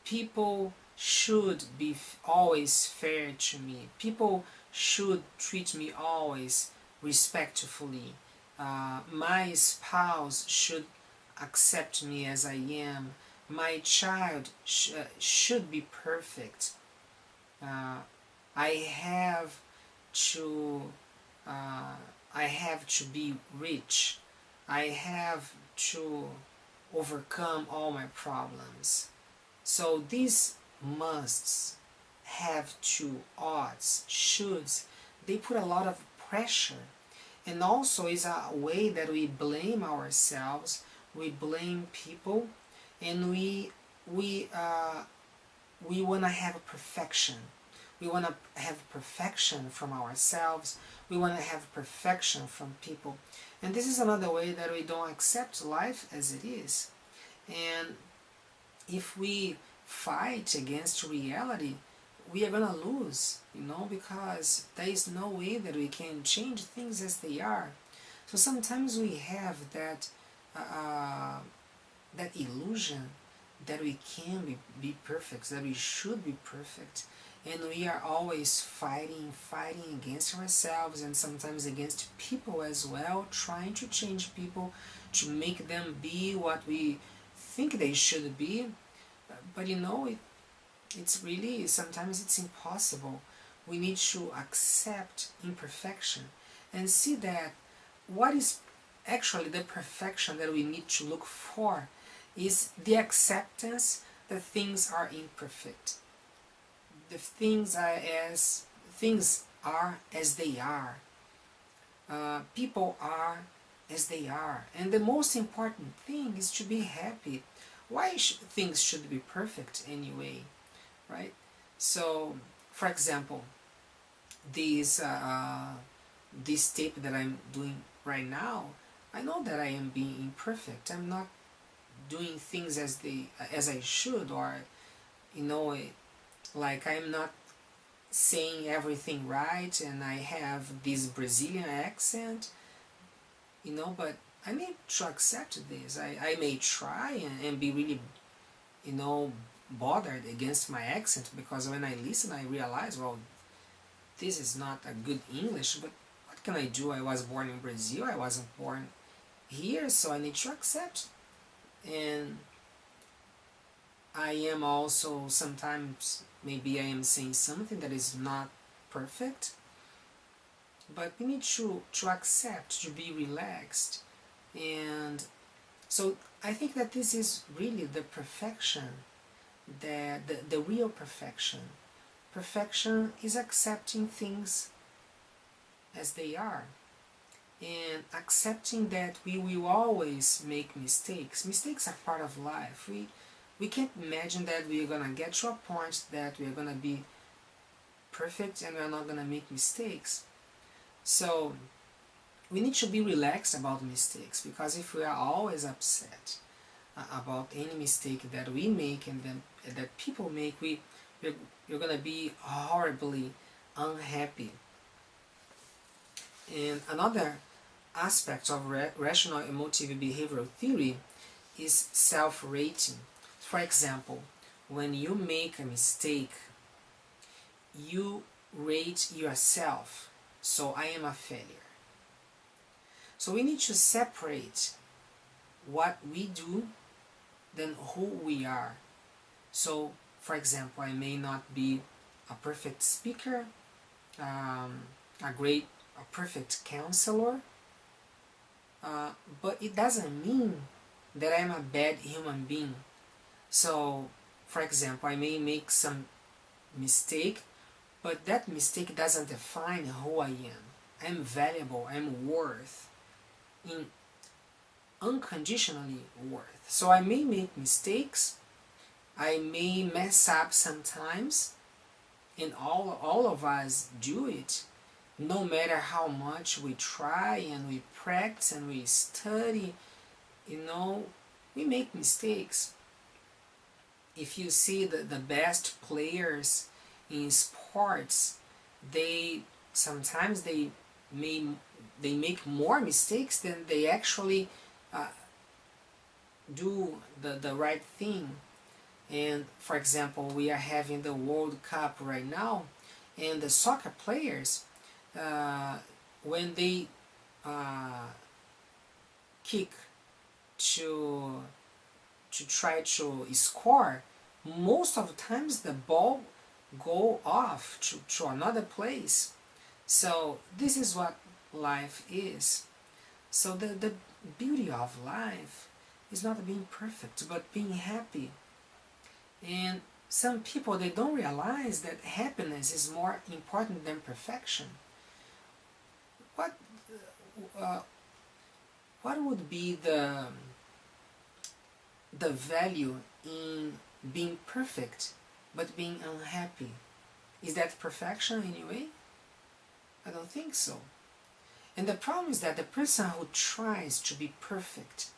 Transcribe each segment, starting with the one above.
People should be always fair to me. People should treat me always respectfully. My spouse should accept me as I am. My child should be perfect. Uh, I have to uh, I have to be rich. I have to overcome all my problems. So these musts, have to, oughts, shoulds, they put a lot of pressure, and also is a way that we blame ourselves, we blame people, and we want to have perfection. We want to have perfection from ourselves. We want to have perfection from people. And this is another way that we don't accept life as it is. And if we fight against reality, we are gonna lose, because there is no way that we can change things as they are. So sometimes we have that illusion that we can be perfect, that we should be perfect, and we are always fighting against ourselves, and sometimes against people as well, trying to change people, to make them be what we think they should be. But it's really, sometimes it's impossible. We need to accept imperfection and see that what is actually the perfection that we need to look for is the acceptance that things are imperfect. The things are as they are. People are as they are. And the most important thing is to be happy. Why things should be perfect anyway, right? So, for example, this tape that I'm doing right now, I know that I am being imperfect. I'm not doing things as I should, or like I'm not saying everything right, and I have this Brazilian accent, but I need to accept this. I may try and be really, bothered against my accent, because when I listen I realize, well, this is not a good English, but what can I do? I was born in Brazil, I wasn't born here, so I need to accept. And I am also, sometimes maybe I am saying something that is not perfect, but we need to accept, to be relaxed. And so I think that this is really the perfection, the real perfection. Perfection is accepting things as they are, and accepting that we will always make mistakes. Mistakes are part of life. We can't imagine that we are going to get to a point that we are going to be perfect and we are not going to make mistakes. So we need to be relaxed about mistakes, because if we are always upset about any mistake that we make and then that people make, you're going to be horribly unhappy. And another aspect of rational emotive behavioral theory is self-rating. For example, when you make a mistake, you rate yourself. So I am a failure. So we need to separate what we do than who we are. So, for example, I may not be a perfect speaker, a perfect counselor, but it doesn't mean that I'm a bad human being. So, for example, I may make some mistake, but that mistake doesn't define who I am. I'm valuable, I'm worth, unconditionally worth. So I may make mistakes, I may mess up sometimes, and all of us do it. No matter how much we try and we practice and we study, we make mistakes. If you see the best players in sports, sometimes they make more mistakes than they actually do the right thing. And for example, we are having the World Cup right now, and the soccer players, when they kick to try to score, most of the times the ball go off to another place. So this is what life is. So the beauty of life is not being perfect, but being happy. And some people, they don't realize that happiness is more important than perfection. What uh, what would be the value in being perfect but being unhappy? Is that perfection anyway? I don't think so. And the problem is that the person who tries to be perfect,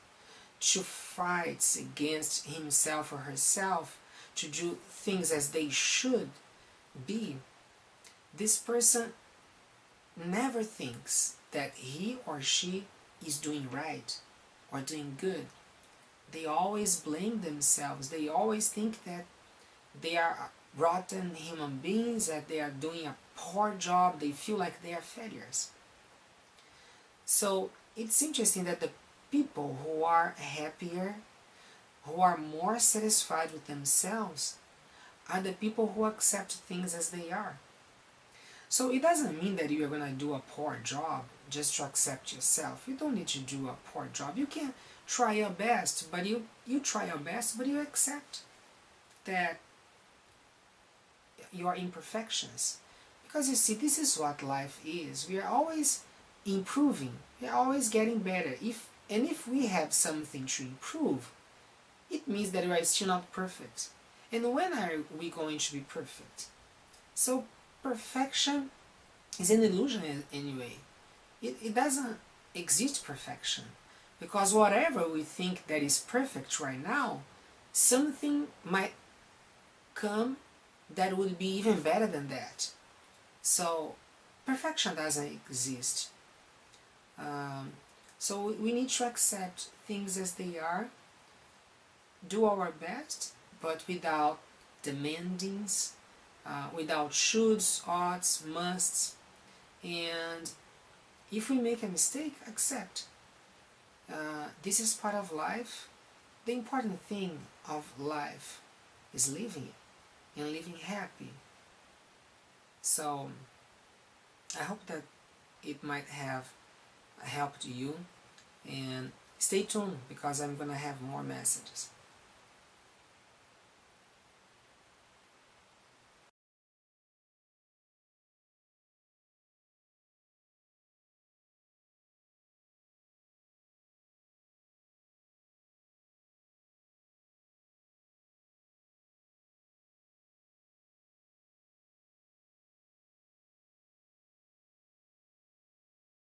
to fight against himself or herself, to do things as they should be, this person never thinks that he or she is doing right or doing good. They always blame themselves. They always think that they are rotten human beings, that they are doing a poor job. They feel like they are failures. So it's interesting that the people who are happier, who are more satisfied with themselves, are the people who accept things as they are. So it doesn't mean that you are going to do a poor job just to accept yourself. You don't need to do a poor job. You can try your best, but you try your best, but you accept that your imperfections. Because you see, this is what life is. We are always improving. We are always getting better. If we have something to improve, it means that we are still not perfect. And when are we going to be perfect? So perfection is an illusion anyway. It doesn't exist perfection. Because whatever we think that is perfect right now, something might come that would be even better than that. So perfection doesn't exist. So we need to accept things as they are, do our best, but without demandings, without shoulds, oughts, musts. And if we make a mistake, accept. This is part of life. The important thing of life is living it and living happy. So I hope that it might have helped you, and stay tuned because I'm gonna have more messages.